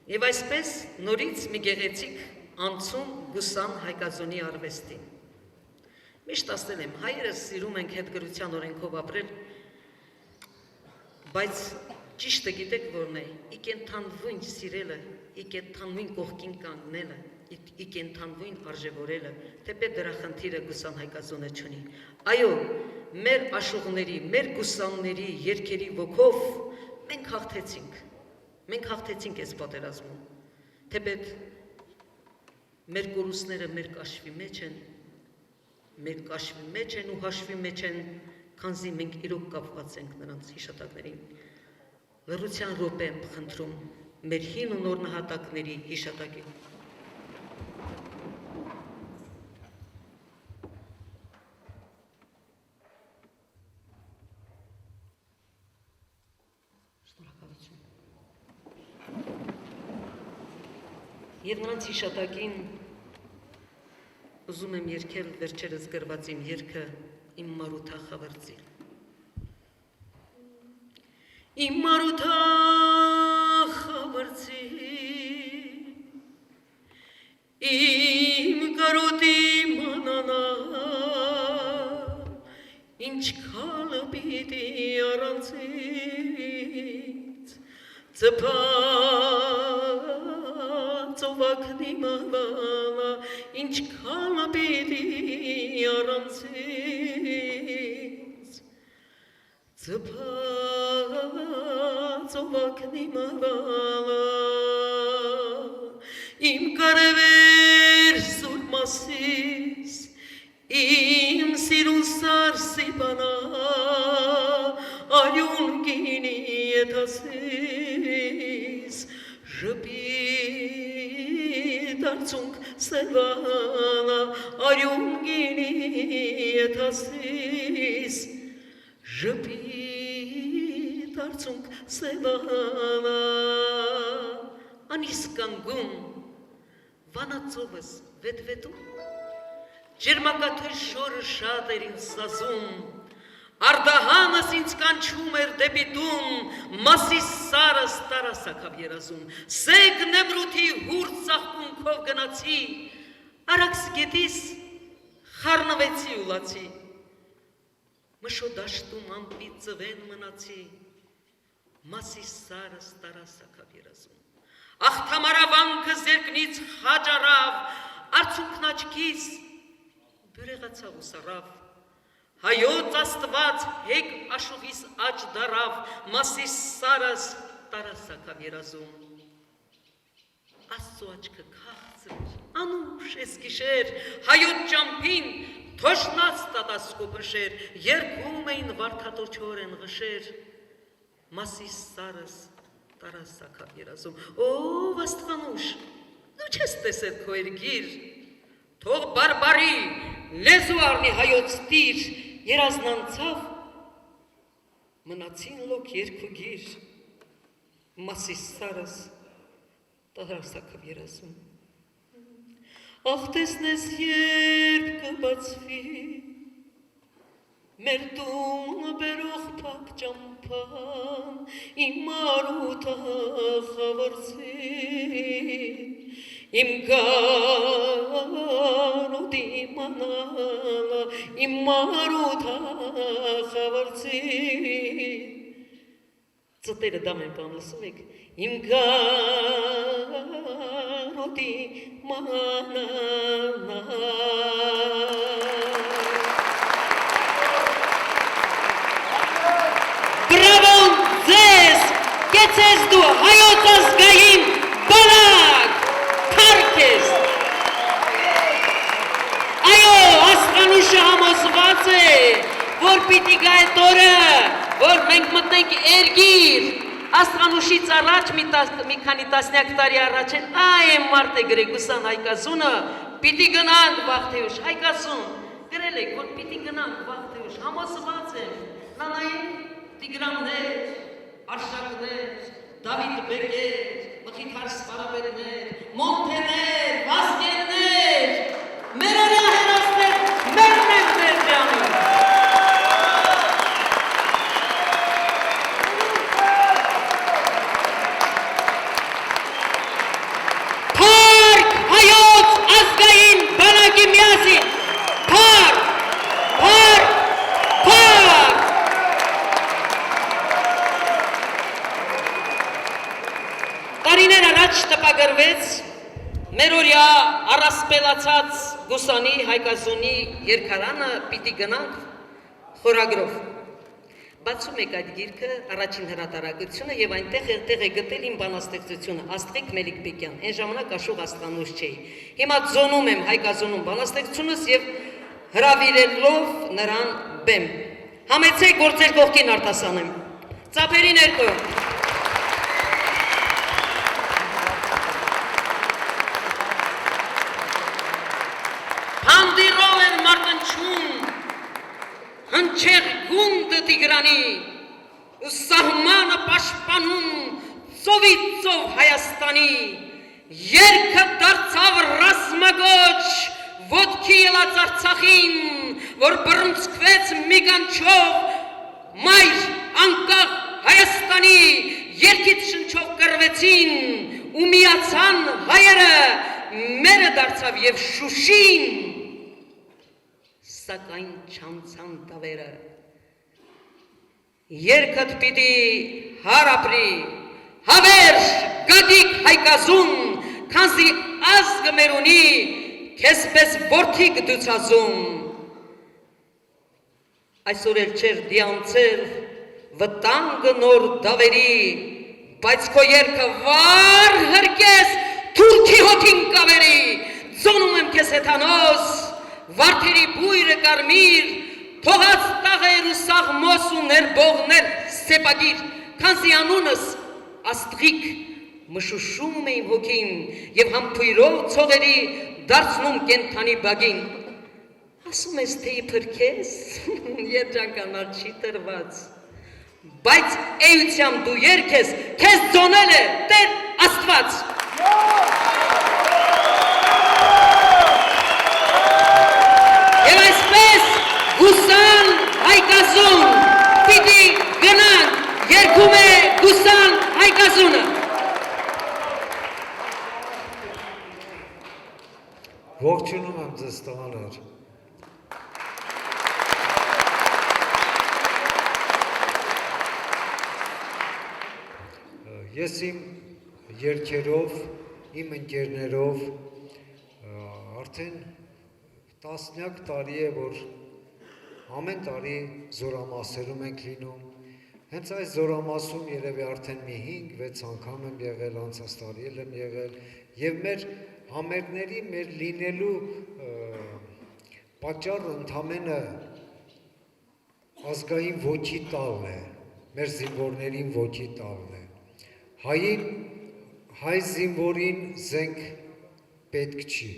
Եվ այսպես նորից մի գեղեցիկ անցում գուսան հայկազոնի արվեստին։ Միշտ ասել եմ, հայերս սիրում ենք հետգրության օրենքով ապրել, բայց ճիշտը գիտեք որն է, ի կենդանվույն սիրելը, ի կենդանվույն կողքին կանգնելը, ի կենդանվույն արժևորելը, թեպետ դրա խնդիրը գուսան հայկազոնը չունի։ Այո, մեր աշուղների, մեր գուսանների երգերի ոգով մենք հաղթեցինք այս պատերազմում, թեպետ մեր կորուստները մեր կաշվի մեջ են ու հաշվի մեջ են, քանզի մենք իրոք կապված ենք նրանց հիշատակներին։ Լռության րոպե եմ խնդրում մեր հին ու նոր նահատակների հիշատակին։ Եվ նրանց հիշատակին ուզում եմ երգել վերջերս գրված իմ երգը իմ Մարութախավրձին։ Իմ Մարութախավրձին, իմ կարոտի մանանա, ինչ քալը պիտի առանցից, ծովակնի մավալա, ինչ քալը պիտի առանցից, ծովակնի մավալա, իմ կարևեր սուր մասիս, իմ սիրուն սարսի բանա, արյուն գինի եթասիս, ժպիտ արցունք սևանա, արյուն գինի եթասիս, ժպիտ արցունք սևանա, անիս կանգում, վանածովս վետվետում, ջերմակաթույր շորը շատ էր ինձ սազում, արդահանս ինձ կանչում էր դեպի տուն, մասիս սարս տարասակավ երազում, սեկ նեմրութի հուրդ ծաղկունքով գնացի, արաքս գետիս խառնվեցի ուլացի, մշո դաշտում ամպի ծվեն մնացի, մասիս սարս տարասակավ երազում, աղթամարավանքը զերկնից խաճարավ, արցունքն աչքիս բյուրեղացավ ու սարավ, հայոց աստված հեկ աշուղիս աչ դարավ, մասիս սարս տարասակավ երազում, աստծո աչքը քաղցր, անուշ ես գիշեր, հայոց ճամփին թոշնած տատասկոպշեր, երկում էին վարդատոչորեն ղշեր, մասիս սարս տարասակավ երազում, ով աստղանուշ, դու չես տեսել քո երգիր, թող բարբարի լեզու առնի հայոց տիր, երազնանցավ, մնացին լոք երկուգիր, մասիս սարս տարասակավ երազում, աղ տեսնես երբ կբացվի, մեր տունը բերող փակ ճամփան, իմ Մարութախավրձին, իմ կարոտի մանալա, իմ Մարութախավրձին, ծտերը դամ են բան լսում եք, իմ կարոտի մանալա, Բրավոն ձեզ, կեցես դու հայոց ազգային բանակ, թարք ես։ Այո, աստղանուշը համոզված է, որ պիտի գա այդ օրը, որ մենք մտնենք երգիր, աստղանուշից առաջ մի քանի տասնյակ տարի առաջ են, այն մարդ է գրել գուսան հայկազունը, պիտի գնանք վաղթեուշ, հայկազուն, գրել եք, որ պիտի գնանք վաղթեուշ, համոզված եմ, նանային Տիգրաններ, Արշակներ, Դավիթ բեկեր, Մխիթար սպարաբերներ, Մոնթեներ, Վազգեններ, մեր օրյա հերոսներ, մերն են մեր ջանում։ Տարիներ առաջ տպագրվեց մերօրյա առասպելացած Գուսանի Հայկազոնի երկարանը պիտի գնանք խորագրով։ Բացում եք այդ գիրքը առաջին հրատարակությունը եւ այնտեղ է գտել իմ բանաստեղծությունը Աստղիկ Մելիքբեկյան, այն ժամանակ աշխուղ աստղանուշ չէի։ Հիմա ձոնում եմ Հայկազոնում բանաստեղծությունս եւ հրավիրելով նրան բեմ։ Համեցեք, որ ձեր կողքին արտասանեմ։ Ծափերի ներքո։ Հանդիրով էր մարտնչում հնչեղ գունդը Տիգրանի, սահմանը պաշտպանում ծովից ծով Հայաստանի, երգը դարձավ ռազմագոչ ոտքի ելած Արցախին, որ բռնցքվեց միգանչով մայր անկախ Հայաստանի, երգից շնչով կռվեցին ու միացան հայերը, մերը դարձավ եւ Շուշին, սակայն չանցան տավերը։ Երկդ պիտի հարապրի, հավերժ գադիկ Հայկազուն, քանզի ազգը մեր ունի, քեզպես որդի գդուցազում։ Այսօր էլ չեր դիանցեր վտանգը նոր դավերի, բայց քո երկը վար հրկես թուրքի հոթին կավերի, ձոնում եմ քեզ հեթանոս, վարդերի բույրը կարմիր, թողած տաղեր ու սաղմոս ու ներբողներ սեպագիր, քանզի անունս Աստղիկ մշուշում է իմ հոգին եւ համբույրով ցողերի դարձնում կենթանի բագին։ Ասում ես թե իբր քեզ երջանկանալ չի տրված, բայց էությամբ դու երգես, քեզ ձոնել է Տեր Աստված։ Եվ այսպես Գուսան Հայկազուն պիտի գնանք, երգում է Գուսան Հայկազունը։ Ողջունում եմ ձեզ տղաներ։ Ես իմ երգերով, իմ ընկերներով արդեն տասնյակ տարի է, որ ամեն տարի զորամասերում ենք լինում։ Հենց այս զորամասում երևի արդեն մի 5-6 անգամ եմ եղել, անցած տարի եմ եղել, եւ մեր համերգների մեր լինելու պատճառը ընդամենը ազգային ոգի տալն է, մեր զինվորներին ոգի տալն է։ Հայ զինվորին զենք պետք չի։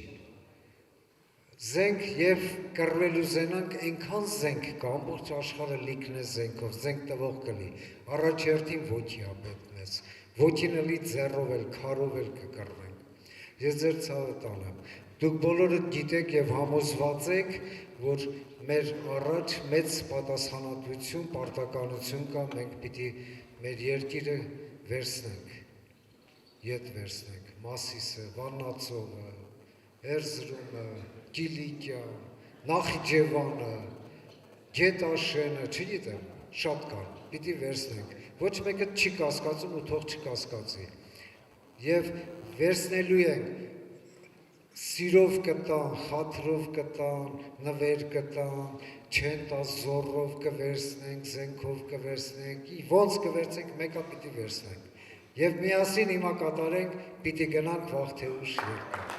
Զենք եւ կռվելու զենանք այնքան զենք կա, ամբողջ աշխարհը լիքն է զենքով, զենք տվող կլի։ Առաջերտին ոգի է պետք մեզ։ Ոգին էլի ձեռով էլ, քարով էլ կկռվենք։ Ես ձեր ցավը տանեմ։ Դուք բոլորը գիտեք եւ համոզված եք, որ մեր առաջ մեծ պատասխանատվություն, պարտականություն կա, մենք պիտի մեր երկիրը վերցնենք, ետ վերցնենք, Մասիսը, Վաննացովը, Էրզրումը, Կիլիկիան, Նախիջևանը, Գետաշենը, չգիտեմ, շատ կան, պիտի վերցնենք, ոչ մեկը չի կասկածում ու թող չկասկածի, և վերցնելու ենք, սիրով կտան, խաթրով կտան, նվեր կտան, չեն տա զորով կվերցնենք, զենքով կվերցնենք, ոնց կվերցենք, մեկա պիտի վերցնենք, և միասին հիմա կատարենք, պիտի գնանք վաղ թե ուշ երկար։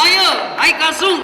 Այո, հայ կասում